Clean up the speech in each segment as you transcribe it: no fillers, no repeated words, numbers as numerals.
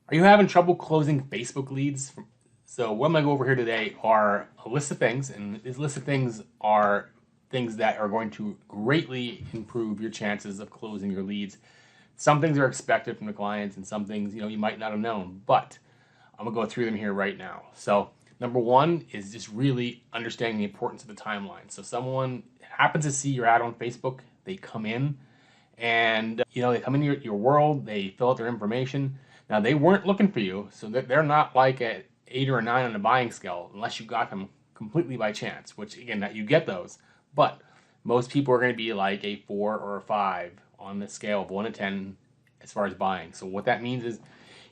Are you having trouble closing Facebook leads? So what I'm going to go over here today are a list of things, and this list of things are things that are going to greatly improve your chances of closing your leads. Some things are expected from the clients, and some things you might not have known, but I'm going to go through them here right now. So number one is just really understanding the importance of the timeline. So someone happens to see your ad on Facebook, they come in, and they come into your world, they fill out their information. Now they weren't looking for you, so that they're not like an 8 or a 9 on the buying scale unless you got them completely by chance, which again, that you get those, but most people are going to be like a 4 or a 5 on the scale of 1 to 10 as far as buying. So what that means is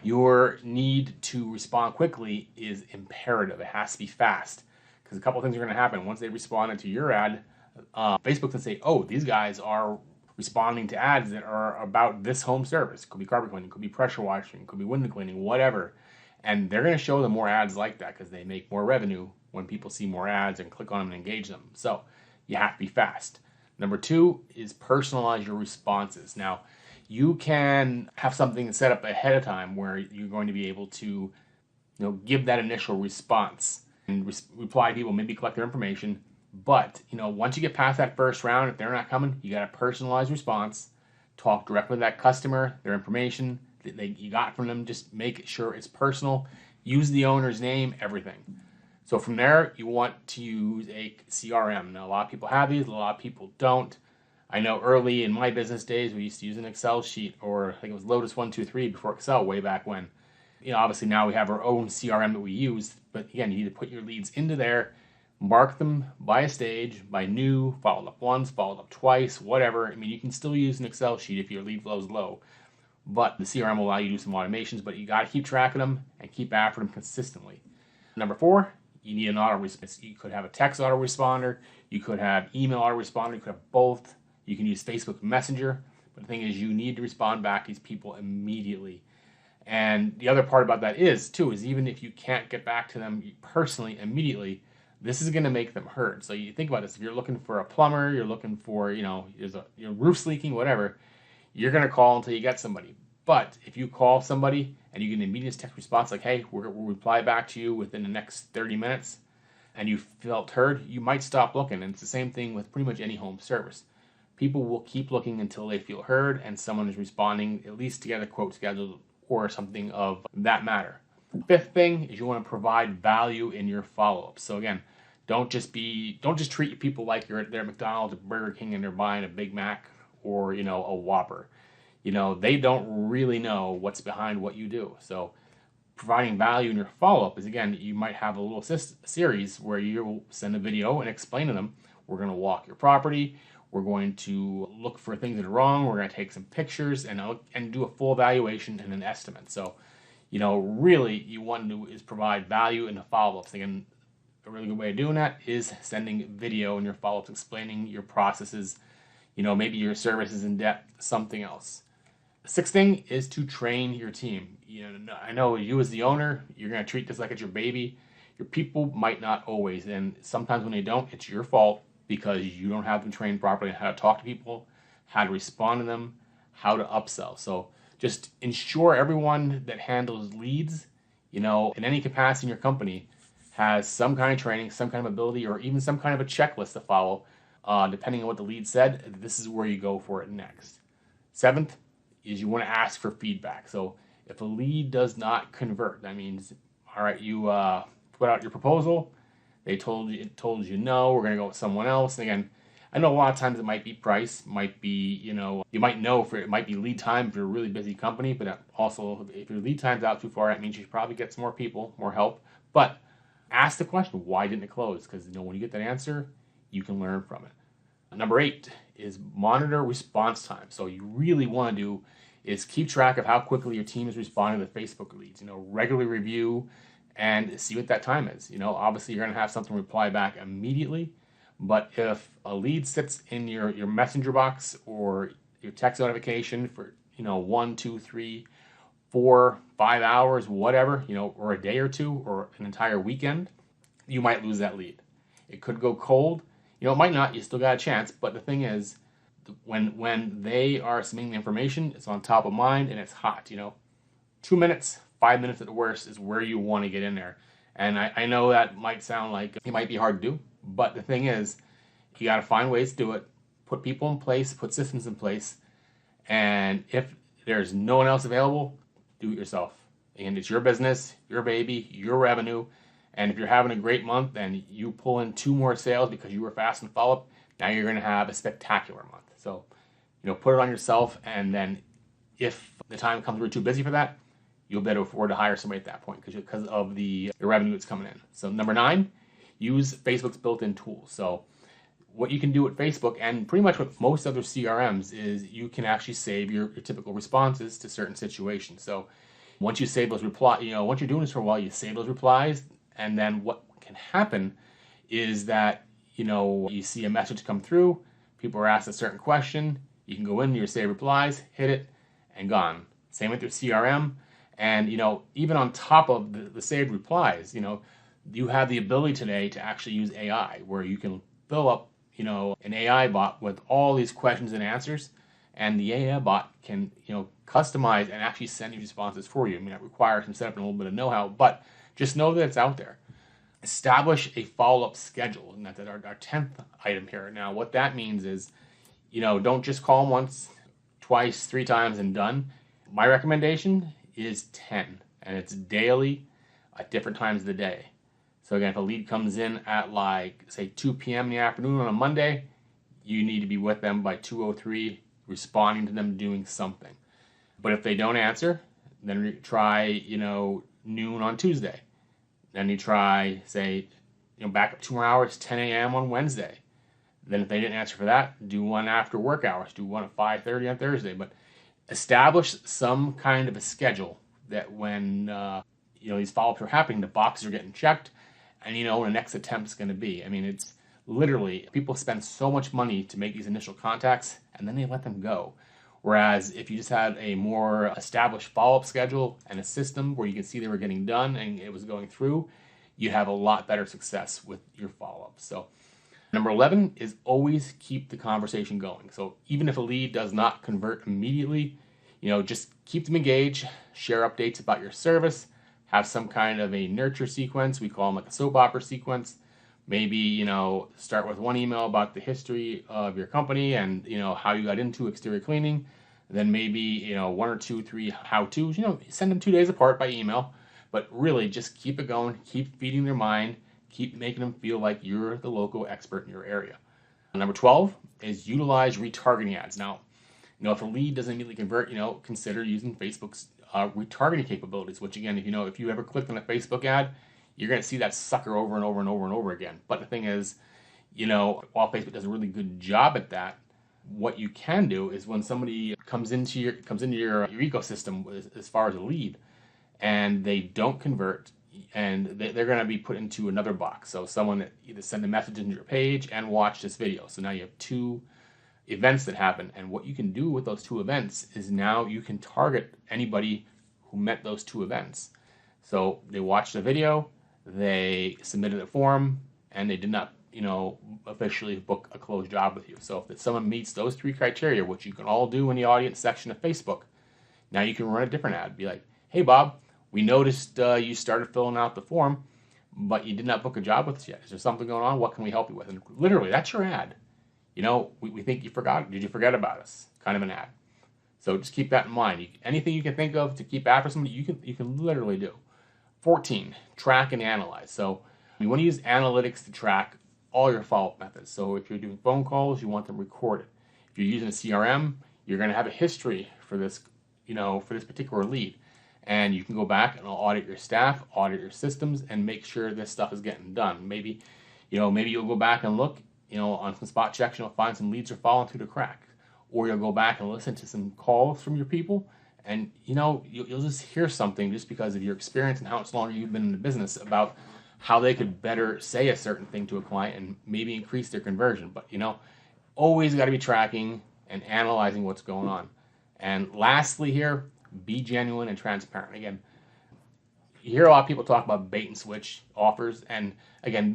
your need to respond quickly is imperative. It has to be fast, because a couple of things are going to happen once they responded to your ad. Facebook can say, oh, these guys are responding to ads that are about this home service. It could be carpet cleaning, could be pressure washing, could be window cleaning, whatever. And they're going to show them more ads like that because they make more revenue when people see more ads and click on them and engage them. So you have to be fast. Number two is personalize your responses. Now, you can have something set up ahead of time where you're going to be able to give that initial response and reply to people, maybe collect their information. But once you get past that first round, if they're not coming, you got a personalized response. Talk directly with that customer, their information that you got from them. Just make sure it's personal. Use the owner's name, everything. So from there, you want to use a CRM. Now, a lot of people have these, a lot of people don't. I know early in my business days, we used to use an Excel sheet, or I think it was Lotus 123 before Excel way back when. Obviously now we have our own CRM that we use, but again, you need to put your leads into there, mark them by a stage, by new, followed up once, followed up twice, whatever. I mean, you can still use an Excel sheet if your lead flow is low, but the CRM will allow you to do some automations, but you got to keep track of them and keep after them consistently. Number four, you need an auto response. You could have a text autoresponder, you could have email autoresponder, you could have both. You can use Facebook Messenger, but the thing is you need to respond back to these people immediately. And the other part about that is even if you can't get back to them personally immediately, this is going to make them hurt. So you think about this: if you're looking for a plumber, you're looking for your roof's leaking, whatever, you're going to call until you get somebody. But if you call somebody and you get an immediate text response like, hey, we'll reply back to you within the next 30 minutes, and you felt heard, you might stop looking. And it's the same thing with pretty much any home service. People will keep looking until they feel heard and someone is responding, at least to get a quote scheduled or something of that matter. Fifth thing is you want to provide value in your follow-up. So again, don't just treat people like you're at McDonald's or Burger King and they're buying a Big Mac or a Whopper. They don't really know what's behind what you do. So providing value in your follow-up is, again, you might have a little series where you'll send a video and explain to them, we're going to walk your property, we're going to look for things that are wrong, we're going to take some pictures and do a full evaluation and an estimate. So really you want to do is provide value in the follow-ups. Again, a really good way of doing that is sending video in your follow-ups, explaining your processes, maybe your services in depth, something else. The sixth thing is to train your team. I know you as the owner, you're going to treat this like it's your baby. Your people might not always, and sometimes when they don't, it's your fault because you don't have them trained properly on how to talk to people, how to respond to them, how to upsell. So just ensure everyone that handles leads, in any capacity in your company, has some kind of training, some kind of ability, or even some kind of a checklist to follow, depending on what the lead said. This is where you go for it next. Seventh is you want to ask for feedback. So if a lead does not convert, that means, all right, you put out your proposal, they told you no, we're going to go with someone else. And again, I know a lot of times it might be price, might be, you might know it might be lead time if you're a really busy company, but also if your lead time's out too far, that means you should probably get some more people, more help. But ask the question, why didn't it close? Because when you get that answer, you can learn from it. Number 8 is monitor response time. So you really want to do is keep track of how quickly your team is responding to Facebook leads. Regularly review and see what that time is. Obviously you're going to have something reply back immediately, but if a lead sits in your messenger box or your text notification for 1, 2, 3, 4, 5 hours, whatever, or a day or two or an entire weekend, you might lose that lead. It could go cold. It might not. You still got a chance. But the thing is, when they are submitting the information, it's on top of mind and it's hot. 2 minutes, 5 minutes at the worst is where you want to get in there. And I know that might sound like it might be hard to do, but the thing is, you got to find ways to do it, put people in place, put systems in place, and if there's no one else available, do it yourself. And it's your business, your baby, your revenue. And if you're having a great month and you pull in 2 more sales because you were fast in follow-up, now you're going to have a spectacular month. So, put it on yourself, and then if the time comes we're too busy for that, you'll be able to afford to hire somebody at that point because of the revenue that's coming in. So number 9, use Facebook's built-in tools. So what you can do with Facebook, and pretty much with most other CRMs, is you can actually save your typical responses to certain situations. So once you save those replies, once you're doing this for a while, you save those replies, and then what can happen is that, you see a message come through, people are asked a certain question, you can go into your save replies, hit it, and gone. Same with your CRM. And, even on top of the saved replies, you have the ability today to actually use AI, where you can fill up, an AI bot with all these questions and answers, and the AI bot can, customize and actually send you responses for you. I mean, it requires some setup and a little bit of know-how, but just know that it's out there. Establish a follow-up schedule, and that's our 10th item here. Now, what that means is, don't just call them once, twice, 3 times and done. My recommendation is 10, and it's daily at different times of the day. So again, if a lead comes in at say 2 p.m. in the afternoon on a Monday, you need to be with them by 2:03, responding to them doing something. But if they don't answer, then you try, noon on Tuesday. Then you try, say, back up 2 more hours, 10 a.m. on Wednesday. Then if they didn't answer for that, do one after work hours. Do one at 5:30 on Thursday. But establish some kind of a schedule that when these follow-ups are happening, the boxes are getting checked, and when the next attempt is going to be. I mean, it's literally, people spend so much money to make these initial contacts, and then they let them go. Whereas if you just had a more established follow-up schedule and a system where you can see they were getting done and it was going through, you'd have a lot better success with your follow-up. So number 11 is always keep the conversation going. So even if a lead does not convert immediately, just keep them engaged, share updates about your service, have some kind of a nurture sequence. We call them like a soap opera sequence. Maybe, start with one email about the history of your company and, how you got into exterior cleaning. Then maybe, 1 or 2, 3 how-tos, send them 2 days apart by email. But really just keep it going, keep feeding their mind, keep making them feel like you're the local expert in your area. Number 12 is utilize retargeting ads. Now, if a lead doesn't immediately convert, consider using Facebook's retargeting capabilities, which again, if you ever clicked on a Facebook ad, you're going to see that sucker over and over and over and over again. But the thing is, while Facebook does a really good job at that, what you can do is when somebody comes into your ecosystem as far as a lead, and they don't convert, and they're going to be put into another box. So someone that either send a message into your page and watch this video. So now you have 2 events that happen, and what you can do with those 2 events is now you can target anybody who met those 2 events. So they watched the video, they submitted a form, and they did not, officially book a closed job with you. So if someone meets those 3 criteria, which you can all do in the audience section of Facebook, now you can run a different ad. Be like, hey Bob, we noticed you started filling out the form, but you did not book a job with us yet. Is there something going on? What can we help you with? And literally, that's your ad. We think you forgot. Did you forget about us? Kind of an ad. So just keep that in mind. Anything you can think of to keep after somebody, you can literally do. 14, track and analyze. So you want to use analytics to track all your follow-up methods. So if you're doing phone calls, you want them recorded. If you're using a CRM, you're going to have a history for this, for this particular lead. And you can go back and audit your staff, audit your systems, and make sure this stuff is getting done. Maybe you'll go back and look, on some spot checks, you'll find some leads are falling through the crack. Or you'll go back and listen to some calls from your people, and you'll just hear something just because of your experience and how much longer you've been in the business about how they could better say a certain thing to a client and maybe increase their conversion. But always got to be tracking and analyzing what's going on. And lastly here, be genuine and transparent. Again, you hear a lot of people talk about bait and switch offers, and again,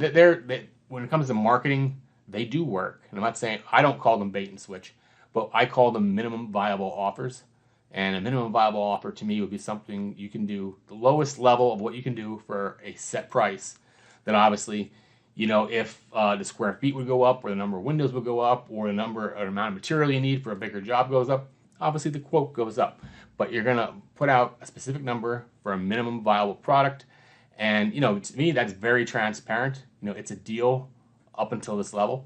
when it comes to marketing, they do work. And I'm not saying, I don't call them bait and switch, but I call them minimum viable offers. And a minimum viable offer to me would be something you can do, the lowest level of what you can do for a set price. Then obviously, if the square feet would go up, or the number of windows would go up, or the number or amount of material you need for a bigger job goes up, obviously the quote goes up. But you're gonna put out a specific number for a minimum viable product. And to me, that's very transparent. It's a deal up until this level,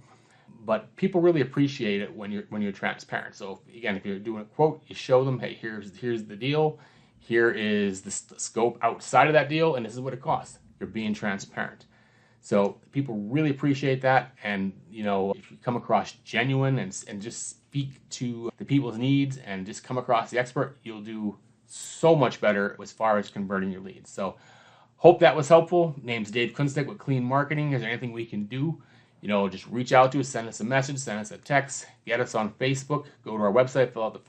but people really appreciate it when you're transparent. So again, if you're doing a quote, you show them, hey, here's the deal, here is the scope outside of that deal, and this is what it costs. You're being transparent. So people really appreciate that. And if you come across genuine and just speak to the people's needs and just come across the expert, you'll do so much better as far as converting your leads. So hope that was helpful. Name's Dave Kunstick with Clean Marketing. Is there anything we can do? Just reach out to us, send us a message, send us a text, get us on Facebook, go to our website, fill out the